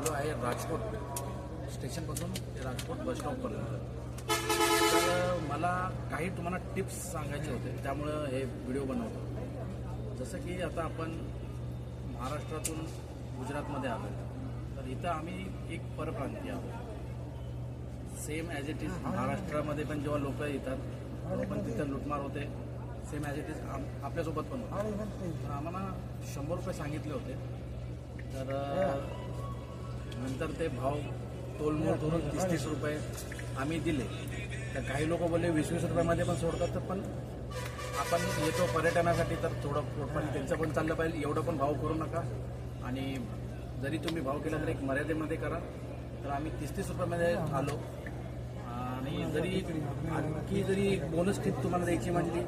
आलो आहे राजकोट स्टेशनपासून ते राजकोट बस स्टॉपपर्यंत. तर मला काही तुम्हाला टिप्स सांगायचे होते, त्यामुळं हे व्हिडिओ बनवतो. जसं की आता आपण महाराष्ट्रातून गुजरातमध्ये आलो, तर इथं आम्ही एक परप्रांतीय आहोत. सेम ॲज इट इज महाराष्ट्रामध्ये पण जेव्हा लोक येतात तेव्हा पण तिथं लुटमार होते, सेम ॲज इट इज आपल्यासोबत पण होते. तर आम्हाला 100 रुपये सांगितले होते. तर नंतर ते भाव तोलमोल करून 30-30 रुपये आम्ही दिले. तर काही लोक बोलले 20-20 रुपयामध्ये पण सोडतात. तर पण आपण येतो पर्यटनासाठी, तर थोडं पण त्यांचं पण चाललं पाहिजे. एवढं पण भाव करू नका, आणि जरी तुम्ही भाव केला तर एक मर्यादेमध्ये करा. तर आम्ही 30-30 रुपयामध्ये आलो. आणि जरी बोनस टिप तुम्हाला द्यायची म्हटली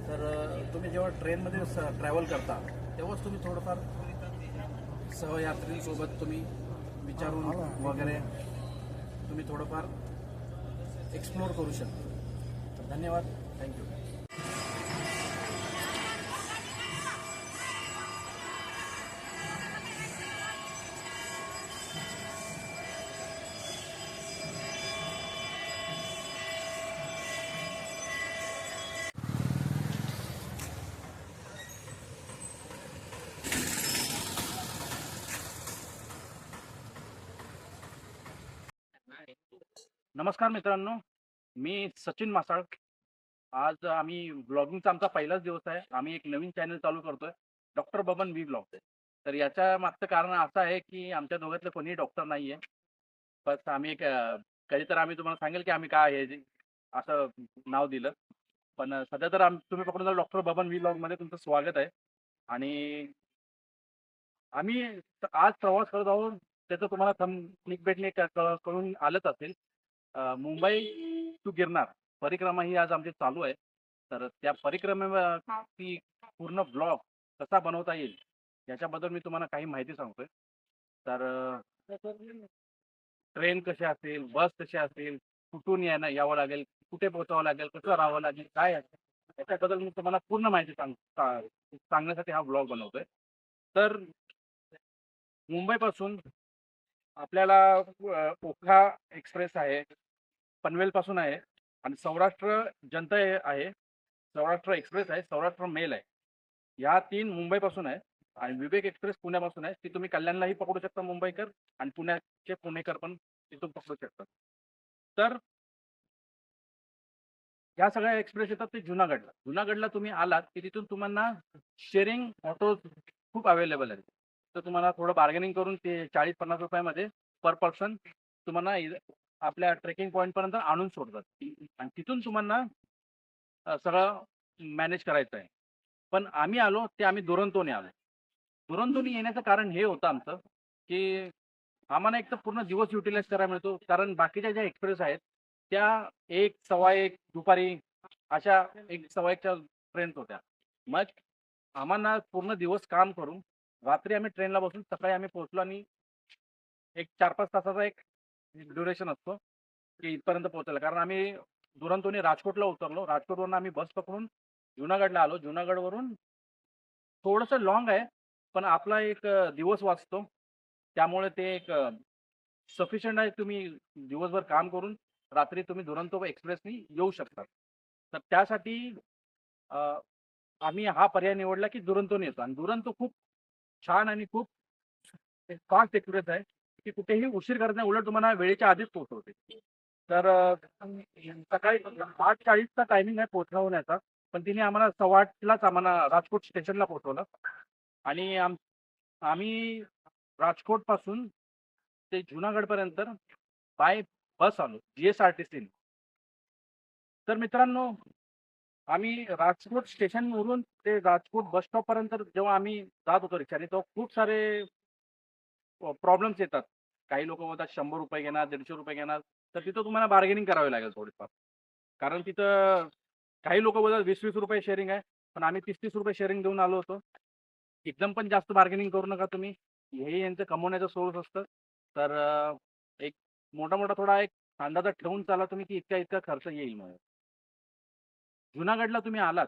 तर तुम्ही जेव्हा ट्रेनमध्ये ट्रॅव्हल करता तेव्हाच तुम्ही थोडंफार सहयात्रींसोबत तुम्ही विचारून वगैरे तुम्ही थोडंफार एक्सप्लोर करू शकता. तर धन्यवाद, थँक्यू. नमस्कार मित्रांनो, मी सचिन मासाळ. आज आम्ही ब्लॉगिंगचा आमचा पहिलाच दिवस आहे. आम्ही एक नवीन चॅनल चालू करतोय, डॉक्टर बबन व्ही ब्लॉग. तर याच्या मागचं कारण असं आहे की आमच्या दोघातलं कोणीही डॉक्टर नाही आहे. बस आम्ही कधीतर आम्ही तुम्हाला सांगेल की आम्ही काय हे असं नाव दिलं. पण सध्या तर तुम्ही पकडून डॉक्टर बबन व्ही ब्लॉगमध्ये तुमचं स्वागत आहे. आणि आम्ही आज प्रवास करत आहोत, त्याचं तुम्हाला क्लिक भेटणे कळून आलंच असेल. मुंबई टू गिरनार परिक्रमा ही आज आमची चालू आहे. तर त्या परिक्रमेची पूर्ण ब्लॉग कसा बनवता येईल याच्याबद्दल मी तुम्हाला काही माहिती सांगतोय. तर ट्रेन कशी असेल, बस कशी असेल, कुठून यावं लागेल, कुठे पोहोचावं लागेल, कसं राहावं लागेल, काय असेल याच्याबद्दल मी तुम्हाला पूर्ण माहिती सांगण्यासाठी हा ब्लॉग बनवतोय. तर मुंबईपासून आपल्याला ओखा एक्सप्रेस आहे, पनवेलपासून आहे, आणि सौराष्ट्र जनता आहे, सौराष्ट्र एक्सप्रेस आहे, सौराष्ट्र मेल आहे. ह्या 3 मुंबईपासून आहे. आणि विवेक एक्सप्रेस पुण्यापासून आहे. ती तुम्ही कल्याणलाही पकडू शकता मुंबईकर, आणि पुण्याचे पुणेकर पण तिथून पकडू शकतात. तर ह्या सगळ्या एक्सप्रेस येतात ते जुनागडला. जुनागडला तुम्ही आलात की तिथून तुम्हाला शेअरिंग ऑटो खूप अवेलेबल आहेत. तर तुम्हाला थोडं बार्गेनिंग करून ते 40-50 रुपयामध्ये पर पर्सन तुम्हाला आपल्या ट्रेकिंग पॉईंटपर्यंत आणून सोडतात. आणि तिथून तुम्हाला सगळं मॅनेज करायचं आहे. पण आम्ही दुरंतोने आलो. दुरंतोने येण्याचं कारण हे होतं आमचं, की आम्हाला एक तर पूर्ण दिवस युटिलाइज करायला मिळतो. कारण बाकीच्या ज्या एक्सप्रेस आहेत त्या 1, 1:15 दुपारी अशा 1, 1:15च्या ट्रेन्स होत्या. मग आम्हाला पूर्ण दिवस काम करून रात्री आम्ही ट्रेनला बसून सकाळी आम्ही पोहोचलो, आणि एक 4-5 तासाचा एक ड्युरेशन असतो की इथपर्यंत पोहोचायला. कारण आम्ही दुरंतोने राजकोटला उतरलो. राजकोटवरून आम्ही बस पकडून जुनागडला आलो. जुनागडवरून थोडंसं लाँग आहे, पण आपला एक दिवस वाचतो. त्यामुळे ते एक सफिशियंट आहे. तुम्ही दिवसभर काम करून रात्री तुम्ही दुरंतो एक्सप्रेसनी येऊ शकता. तर त्यासाठी अ, आम्ही हा पर्याय निवडला की दुरंतोने येतो. आणि दुरंतो खूप छान आणि खूप फास्ट एक्सप्रेस आहे, की कुठेही उशीर करत नाही. उलट तुम्हाला वेळेच्या आधीच पोहोचवते. तर सकाळी 8:40चा टायमिंग आहे पोहोचवण्याचा, पण तिने आम्हाला 8:15लाच आम्हाला राजकोट स्टेशनला पोहोचवलं. आणि आम्ही राजकोटपासून ते जुनागडपर्यंत बाय बस आलो, GSRTC. तर मित्रांनो, आम्ही राजकोट स्टेशनवरून ते राजकोट बस स्टॉपपर्यंत जेव्हा आम्ही जात होतो रिक्षाने, तेव्हा खूप सारे प्रॉब्लेम्स येतात. काही लोकं बोलतात 100 रुपये घेणार, 150 रुपये घेणार. तर तिथं तुम्हाला बार्गेनिंग करावी लागेल थोडीफार. कारण तिथं काही लोकं बोलतात 20-20 रुपये शेअरिंग आहे. पण आम्ही 30-30 रुपये शेअरिंग देऊन आलो होतो. एकदम पण जास्त बार्गेनिंग करू नका तुम्ही. हे यांचं कमवण्याचं सोर्स असतं. तर एक मोठा-मोठा थोडा एक अंदाजा ठेवून चाला तुम्ही, की इतका-इतका खर्च येईल म्हणून. जुनागडला तुम्ही आलात,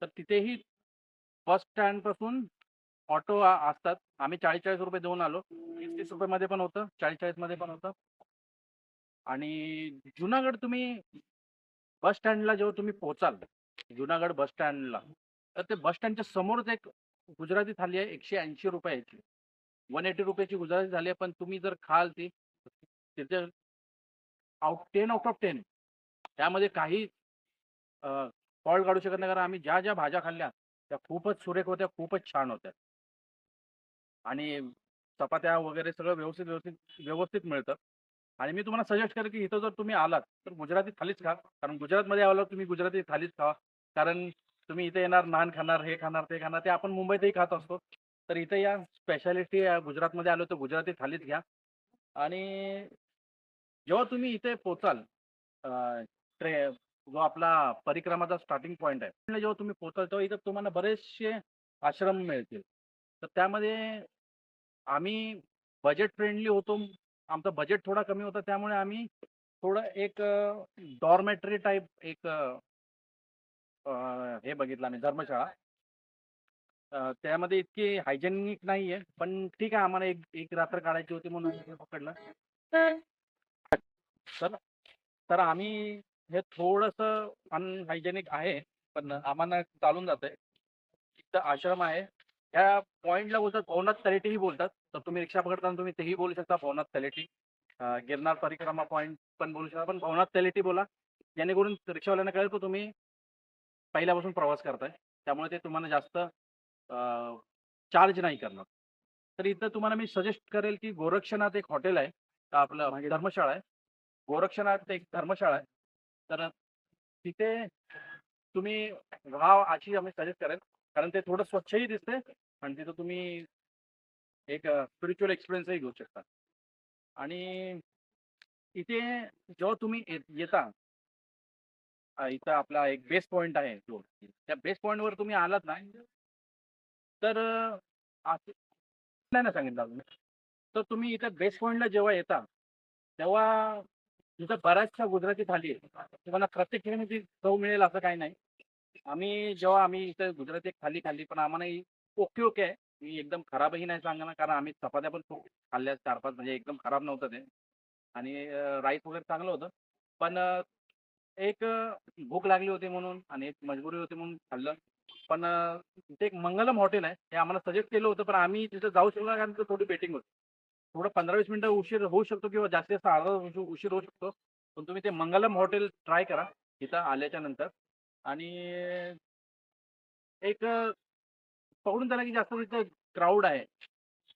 तर तिथेही बस स्टँडपासून ऑटो असतात. आम्ही 40-40 रुपये देऊन आलो. ₹30-30 मध्ये पण होतं, 40-40 मध्ये पण होतं. आणि जुनागड तुम्ही बस स्टँडला जेव्हा तुम्ही पोहोचाल, जुनागड बस स्टँडला, तर ते बस स्टँडच्या समोरच एक गुजराती थाली आहे ₹180 ची. ₹180 ची गुजराती थाली आहे, पण तुम्ही जर खाल ती, तिथे 10 आउट ऑफ 10 त्यामध्ये काही फॉल्ट काढू शकत नाही. कारण आम्ही ज्या भाज्या खाल्ल्या, त्या खूपच सुरेख होत्या, खूपच छान होत्या. आणि चपात्या वगैरे सगळं व्यवस्थित व्यवस्थित व्यवस्थित मिळतं. आणि मी तुम्हाला सजेस्ट करेन की इथं जर तुम्ही आलात, तर गुजराती थालीच खा. कारण गुजरातमध्ये आल्यावर तुम्ही गुजराती थालीच खावा. कारण तुम्ही इथे येणार, नान खाणार, हे खाणार, ते खाणार, ते आपण मुंबईतही खात असतो. तर इथे या स्पेशालिटी गुजरातमध्ये आलो तर गुजराती थालीच घ्या. आणि जेव्हा तुम्ही इथे पोहोचाल, अ, जो आपला परिक्रमाचा स्टार्टिंग पॉइंट आहे, जेव्हा तुम्ही पोहोचाल तेव्हा इथं तुम्हाला बरेचसे आश्रम मिळतील. तर त्यामध्ये आम्ही बजेट फ्रेंडली होतो. आमचं बजेट थोडा कमी होता, त्यामुळे आम्ही थोडं एक डॉर्मेटरी टाइप एक हे बघितलं आम्ही, धर्मशाळा. त्यामध्ये इतकी हायजेनिक नाहीये, पण ठीक आहे, आम्हाला एक एक रात्र काढायची होती म्हणून आम्ही ते पकडलं. तर तर आम्ही हे थोडंसं अनहायजेनिक आहे, पण आम्हाला चालून जातंय. इथं आश्रम आहे. त्या पॉइंटला बोलतात भवनाथ तलेटीही बोलतात. तर तुम्ही रिक्षा पकडताना तुम्ही तेही बोलू शकता भवनाथ तलेटी. गिरनार परिक्रमा पॉइंट पण बोलू शकता. पण भवनाथ तलेटी बोला. जेणेकरून रिक्षावाल्यांना कळेल की तुम्ही पहिल्यापासून प्रवास करताय. त्यामुळे ते तुम्हाला जास्त चार्ज नाही करणार. तर इथं तुम्हाला मी सजेस्ट करेल की गोरक्षनाथ एक हॉटेल आहे. आपलं धर्मशाळा आहे. गोरक्षनाथ एक धर्मशाळा आहे. तर तिथे तुम्ही राहावं अशी आम्ही सजेस्ट करेल. कारण ते थोडं स्वच्छही दिसते आणि तिथं तुम्ही एक स्पिरिच्युअल एक्सपिरियन्सही घेऊ शकता. आणि इथे जेव्हा तुम्ही येता, इथं आपला एक बेस पॉइंट आहे जो, त्या बेस पॉइंटवर तुम्ही आलात ना, तर असं नाही ना सांगितलं अजून. तर तुम्ही इथे बेस पॉइंटला जेव्हा येता, तेव्हा तिथं बऱ्याचशा गुजराती थाली आहेत. तुम्हाला प्रत्येक ठिकाणी ती चव मिळेल असं काही नाही. जेव्हा आम्ही इथे गुजराती एक थाली खाल्ली, पण आम्हाला ही ओके ओके आहे. मी एकदम खराबही नाही सांगणार, कारण आम्ही चपात्या पण खूप खाल्ल्या 4-5, म्हणजे एकदम खराब नव्हतं ते. आणि राईस वगैरे चांगलं होतं. पण एक भूक लागली होती म्हणून आणि एक मजबुरी होती म्हणून खाल्लं. पण तिथे एक मंगलम हॉटेल आहे. ते आम्हाला सजेस्ट केलं होतं, पण आम्ही तिथं जाऊ शकलो नाही, कारण तिथं थोडी वेटिंग होती. थोडं 15-20 मिनिटं उशीर होऊ शकतो किंवा जास्तीत जास्त अर्धा तास उशीर होऊ शकतो. पण तुम्ही ते मंगलम हॉटेल ट्राय करा इथं आल्याच्या नंतर. आणि एक पकडून चला की जास्त तिथं क्राऊड आहे.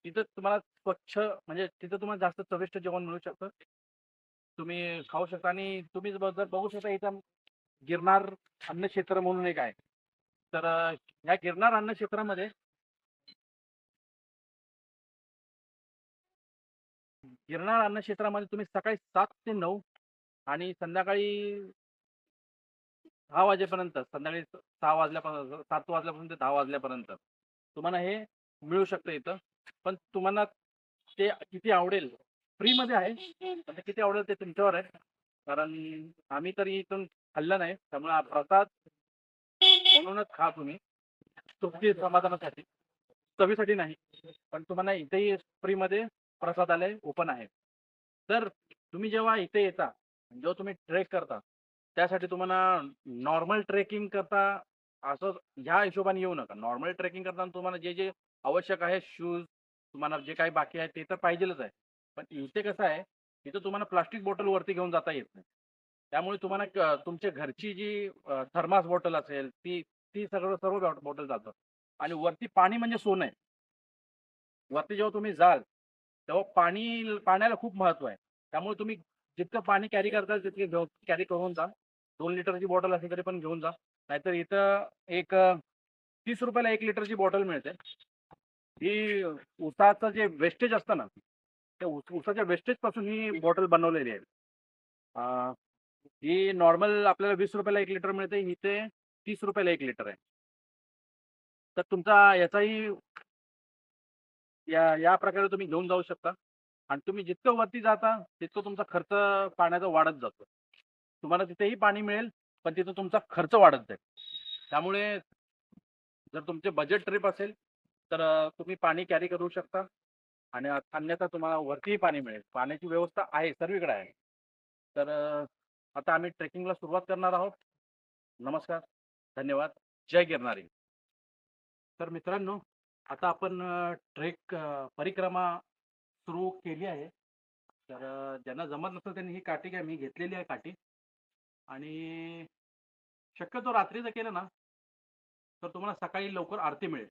तिथं तुम्हाला स्वच्छ, म्हणजे तिथं तुम्हाला जास्त चविष्ट जेवण मिळू शकतं. तुम्ही खाऊ शकता. आणि तुम्ही जर बघू शकता इथं गिरनार अन्नक्षेत्र म्हणून एक आहे. तर या गिरनार अन्नक्षेत्रामध्ये गिरनार अन्नक्षेत्रामध्ये तुम्ही सकाळी 7 ते 9 आणि संध्याकाळी 6 वाजेपर्यंत, संध्याकाळी 6 वाजल्यापासून, 7 वाजल्यापासून ते 10 वाजल्यापर्यंत तुम्हाला हे मिळू शकतं इथं. पण तुम्हाला ते किती आवडेल, फ्रीमध्ये आहे. पण ते किती आवडेल ते तुमच्यावर आहे. कारण आम्ही तरी इथून खाल्लं नाही. त्यामुळे हा प्रसाद म्हणूनच खा तुम्ही. तुमची समाधानासाठी, चवीसाठी नाही. पण तुम्हाला इथेही फ्रीमध्ये प्रसादालय ओपन आहे. तर तुम्ही जेव्हा इथे येता, जेव्हा तुम्ही ट्रेक करता, त्यासाठी तुम्हाला नॉर्मल ट्रेकिंग करता असं ह्या हिशोबाने येऊ नका. नॉर्मल ट्रेकिंग करताना तुम्हाला जे आवश्यक आहे, शूज, तुम्हाला जे काही बाकी आहे ते तर पाहिजेलच आहे. पण इथे कसं आहे, इथं तुम्हाला प्लास्टिक बॉटल वरती घेऊन जाता येत नाही. त्यामुळे तुम्हाला तुमच्या घरची जी थर्मास बॉटल असेल, ती ती सर्व बॉटल जातं. आणि वरती पाणी म्हणजे सोनं आहे. वरती जेव्हा तुम्ही जाल, तेव्हा पाण्याला खूप महत्त्व आहे. त्यामुळे तुम्ही जितकं पाणी कॅरी करताल तितके कॅरी करून जा. 2 लिटरची बॉटल असेल तरी पण घेऊन जा. नाहीतर इथं एक ₹30 ला 1 लिटरची बॉटल मिळते. ही उसाचं जे वेस्टेज असतं ना, त्या उसाच्या वेस्टेजपासून ही बॉटल बनवलेली आहे. अ, ही नॉर्मल आपल्याला ₹20 ला 1 लिटर मिळते. इथे ₹30 ला 1 लिटर आहे. तर तुमचा याचाही या प्रकारे तुम्ही घेऊन जाऊ शकता. आणि तुम्ही जितकं वरती जाता, तितकं तुमचा खर्च पाण्याचा वाढत जातो. तुम्हाला तिथेही पाणी मिळेल, पण तिथं तुमचा खर्च वाढत जाईल. त्यामुळे जर तुमचे बजेट ट्रिप असेल, तर तुम्ही पाणी कॅरी करू शकता. आणि अन्यथा तुम्हाला वरतीही पाणी मिळेल. पाण्याची व्यवस्था आहे, सर्वीकडे आहे. तर आता आम्ही ट्रेकिंगला सुरुवात करणार आहोत. नमस्कार, धन्यवाद. जय गिरनारी. तर मित्रांनो, आता आपण परिक्रमा सुरू केली आहे. तर ज्यांना जमत नसेल त्यांनी ही काठी घ्या. मी घेतलेली आहे काठी आणि शक्यतो रात्रीचं केलं ना, तर तुम्हाला सकाळी लवकर आरती मिळेल.